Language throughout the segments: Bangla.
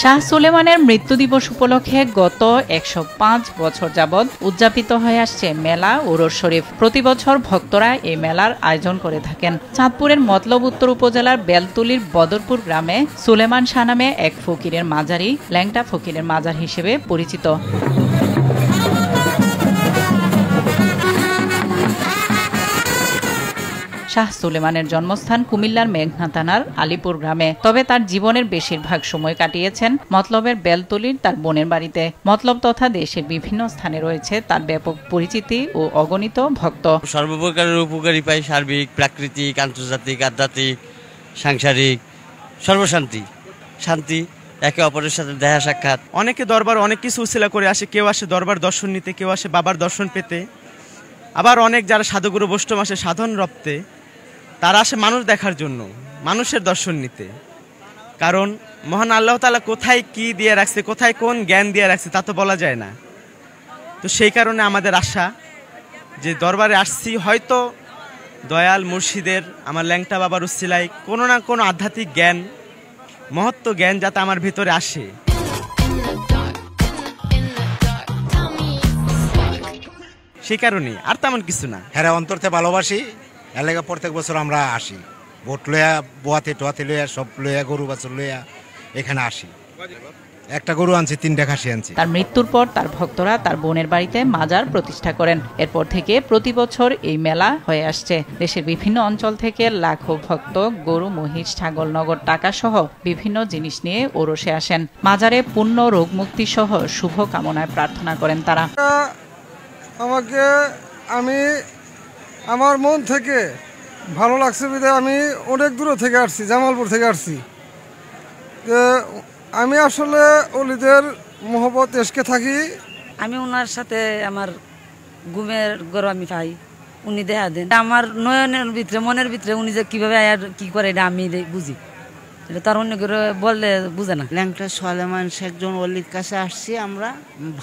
শাহ সুলেমানের মৃত্যু দিবস উপলক্ষে গত ১০৫ বছর যাবৎ উদযাপিত হয়ে আসছে মেলা উরস শরীফ। প্রতি বছর ভক্তরা এই মেলার আয়োজন করে থাকেন। চাঁদপুরের মতলব উত্তর উপজেলার বেলতুলির বদরপুর গ্রামে সুলেমান শাহ নামে এক ফকিরের মাজারি ল্যাংটা ফকিরের মাজার হিসেবে পরিচিত। শাহ সুলেমানের জন্মস্থান কুমিল্লার মেঘনা থানার আলীপুর গ্রামে। তবে তার জীবনের বেশিরভাগ সময় কাটিয়েছেন মতলবের বেলতলির তার বোনের বাড়িতে। মতলব তথা দেশের বিভিন্ন স্থানে রয়েছে তার ব্যাপক পরিচিতি ও অগণিত ভক্ত। সর্বপ্রকারের উপকারী পাই, সার্বিক, প্রাকৃতিক, আন্তর্জাতিক, আধ্যাত্মিক, সাংসারিক, শান্তি, একে অপরের সাথে দেখা সাক্ষাৎ। অনেকে দরবার অনেক কিছু উছিলা করে আসে। কেউ আসে দরবার দর্শন নিতে, কেউ আসে বাবার দর্শন পেতে, আবার অনেক যারা সাধুগুরু বৈষ্ণব আসে সাধন রপ্তে, তারা আসে মানুষ দেখার জন্য, মানুষের দর্শন নিতে। কারণ মহান আল্লাহ তাআলা কোথায় কি দিয়ে রাখছে, কোথায় কোন জ্ঞান দিয়ে রাখছে তা তো বলা যায় না। তো সেই কারণে আমাদের আশা যে দরবারে আসছি হয়তো দয়াল মুর্শিদের আমার ল্যাংটা বাবার উসিলায় কোনো না কোনো আধ্যাত্মিক জ্ঞান, মহত্ব জ্ঞান যাতে আমার ভিতরে আসে। সেই কারণে আর তেমন কিছু না। হ্যাঁ, অন্তরতে ভালোবাসি। এলাকা প্রত্যেক বছর আমরা আসি, ভোট লইয়া, বোয়াতে টোয়াতে লইয়া, সব লইয়া, গরু বাছুর লইয়া এখানে আসি। একটা গরু আনছি, 3টা খাসি আনছি। তার মৃত্যুর পর তার ভক্তরা তার বোনের বাড়িতে মাজার প্রতিষ্ঠা করেন। এরপর থেকে প্রতি বছর এই মেলা হয়ে আসছে। দেশের বিভিন্ন অঞ্চল থেকে লাখো ভক্ত গরু, মহিষ, ছাগল, নগদ টাকা সহ বিভিন্ন জিনিস নিয়ে ওরসে আসেন। মাজারে পুণ্য, রোগ মুক্তি সহ শুভ কামনায় প্রার্থনা করেন তারা। আমি আমার মন থেকে ভালো লাগছে বিধায় আমি অনেক দূর থেকে আসছি, জামালপুর থেকে আসছি। আমি আসলে অলিদের মোহব্বত এসকে থাকি। আমি ওনার সাথে আমার ঘুমের গরু আমি পাই, উনি দেখা দেন। আমার নয়নের ভিতরে, মনের ভিতরে উনি যে কিভাবে আর কি করে এটা আমি বুঝি, তার অন্য করে বললে বুঝে না। ল্যাংটা সুলেমান একজন অলির কাছে আসছি, আমরা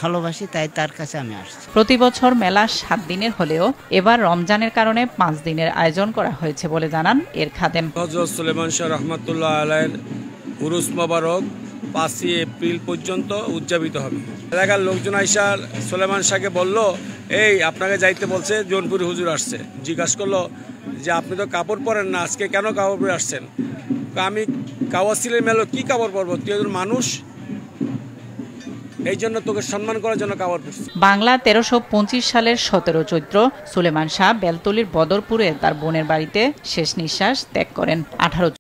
ভালোবাসি, তাই তার কাছে আমি আসছি। প্রতি বছর মেলা 7 দিনের হলেও এবার রমজানের কারণে 5 দিনের আয়োজন করা হয়েছে বলে জানান এর খাদেম। হযরত সুলেমান শাহ রাহমাতুল্লাহ আলাইহির উরুস মোবারক 5 এপ্রিল পর্যন্ত উদযাপিত হবে। এলাকার লোকজন আইসা সুলেমান শাহকে বলল, এই আপনাকে যাইতে বলছে, জৌনপুরি হুজুর আসছে। জিজ্ঞাসা করলো যে আপনি তো কাপড় পরেন না, আজকে কেন কাপড় পরে আসছেন? আমি কাওয়াসিলের মেলো কি কাপড় পরবো, তুই একজন মানুষ, এই জন্য তোকে সম্মান করার জন্য কাপড় পরছি। বাংলা 1325 সালের 17 চৈত্র সুলেমান শাহ বেলতলির বদরপুরে তার বোনের বাড়িতে শেষ নিঃশ্বাস ত্যাগ করেন। 18